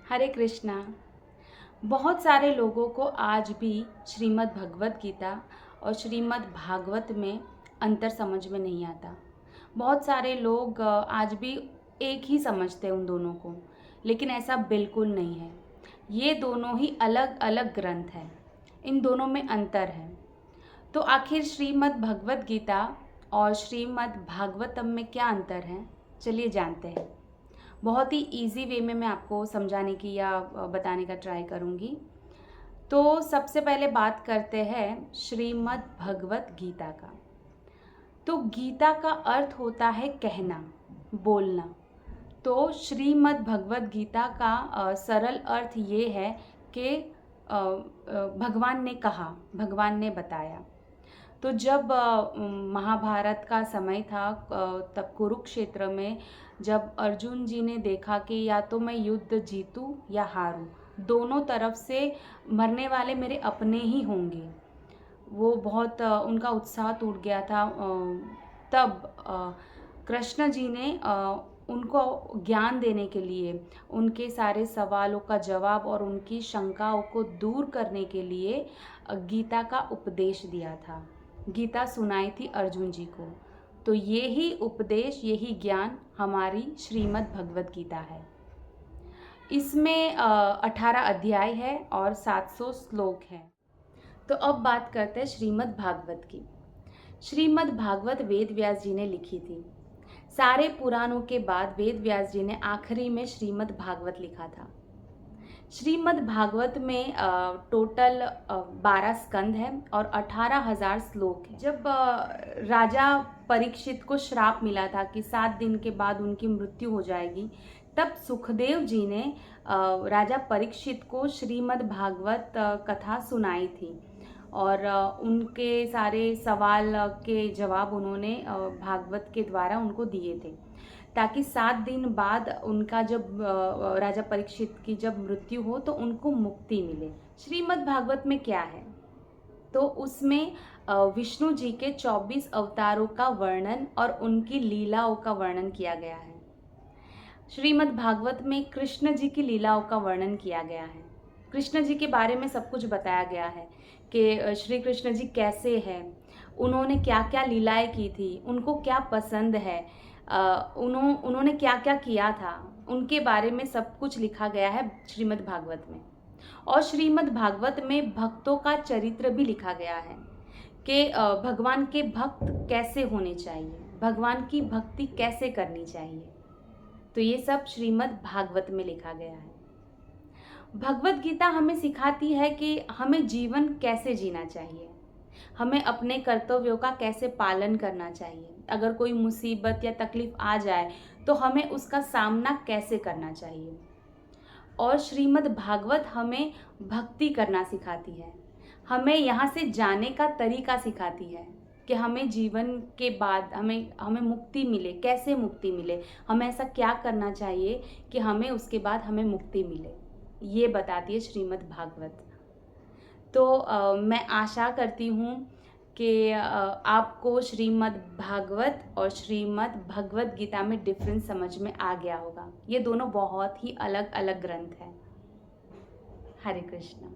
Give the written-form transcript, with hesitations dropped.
हरे कृष्णा। बहुत सारे लोगों को आज भी श्रीमद् भगवत गीता और श्रीमद् भागवत में अंतर समझ में नहीं आता। बहुत सारे लोग आज भी एक ही समझते हैं उन दोनों को, लेकिन ऐसा बिल्कुल नहीं है। ये दोनों ही अलग अलग ग्रंथ हैं, इन दोनों में अंतर है। तो आखिर श्रीमद् भगवत गीता और श्रीमद् भागवतम में क्या अंतर है, चलिए जानते हैं। बहुत ही इजी वे में मैं आपको समझाने की या बताने का ट्राई करूँगी। तो सबसे पहले बात करते हैं श्रीमद् भगवत गीता का। तो गीता का अर्थ होता है कहना, बोलना। तो श्रीमद् भगवत गीता का सरल अर्थ ये है कि भगवान ने कहा, भगवान ने बताया। तो जब महाभारत का समय था, तब कुरुक्षेत्र में जब अर्जुन जी ने देखा कि या तो मैं युद्ध जीतूं या हारूं, दोनों तरफ से मरने वाले मेरे अपने ही होंगे, वो बहुत उनका उत्साह टूट गया था। तब कृष्ण जी ने उनको ज्ञान देने के लिए, उनके सारे सवालों का जवाब और उनकी शंकाओं को दूर करने के लिए गीता का उपदेश दिया था। गीता सुनाई थी अर्जुन जी को। तो ये ही उपदेश, यही ज्ञान हमारी श्रीमद् भगवत गीता है। इसमें 18 अध्याय है और 700 श्लोक हैं। तो अब बात करते हैं श्रीमद् भागवत की। श्रीमद् भागवत वेद व्यास जी ने लिखी थी। सारे पुराणों के बाद वेद व्यास जी ने आखिरी में श्रीमद् भागवत लिखा था। श्रीमद् भागवत में टोटल 12 स्कंद है और 18,000 श्लोक है। जब राजा परीक्षित को श्राप मिला था कि 7 दिन के बाद उनकी मृत्यु हो जाएगी, तब सुखदेव जी ने राजा परीक्षित को श्रीमद् भागवत कथा सुनाई थी और उनके सारे सवाल के जवाब उन्होंने भागवत के द्वारा उनको दिए थे, ताकि 7 दिन बाद उनका जब राजा परीक्षित की जब मृत्यु हो तो उनको मुक्ति मिले। श्रीमद् भागवत में क्या है, तो उसमें विष्णु जी के 24 अवतारों का वर्णन और उनकी लीलाओं का वर्णन किया गया है। श्रीमद् भागवत में कृष्ण जी की लीलाओं का वर्णन किया गया है। कृष्ण जी के बारे में सब कुछ बताया गया है कि श्री कृष्ण जी कैसे हैं, उन्होंने क्या क्या लीलाएं की थी, उनको क्या पसंद है, उन्होंने क्या क्या किया था, उनके बारे में सब कुछ लिखा गया है श्रीमद् भागवत में। और श्रीमद् भागवत में भक्तों का चरित्र भी लिखा गया है कि भगवान के भक्त कैसे होने चाहिए, भगवान की भक्ति कैसे करनी चाहिए। तो ये सब श्रीमद् भागवत में लिखा गया है। भगवत गीता हमें सिखाती है कि हमें जीवन कैसे जीना चाहिए, हमें अपने कर्तव्यों का कैसे पालन करना चाहिए। अगर कोई मुसीबत या तकलीफ आ जाए तो हमें उसका सामना कैसे करना चाहिए। और श्रीमद् भागवत हमें भक्ति करना सिखाती है, हमें यहाँ से जाने का तरीका सिखाती है कि हमें जीवन के बाद हमें मुक्ति मिले, कैसे मुक्ति मिले, हमें ऐसा क्या करना चाहिए कि हमें उसके बाद हमें मुक्ति मिले, ये बताती है श्रीमद् भागवत। तो मैं आशा करती हूँ कि आपको श्रीमद् भागवत और श्रीमद् भगवत गीता में डिफरेंस समझ में आ गया होगा। ये दोनों बहुत ही अलग अलग ग्रंथ हैं। हरे कृष्णा।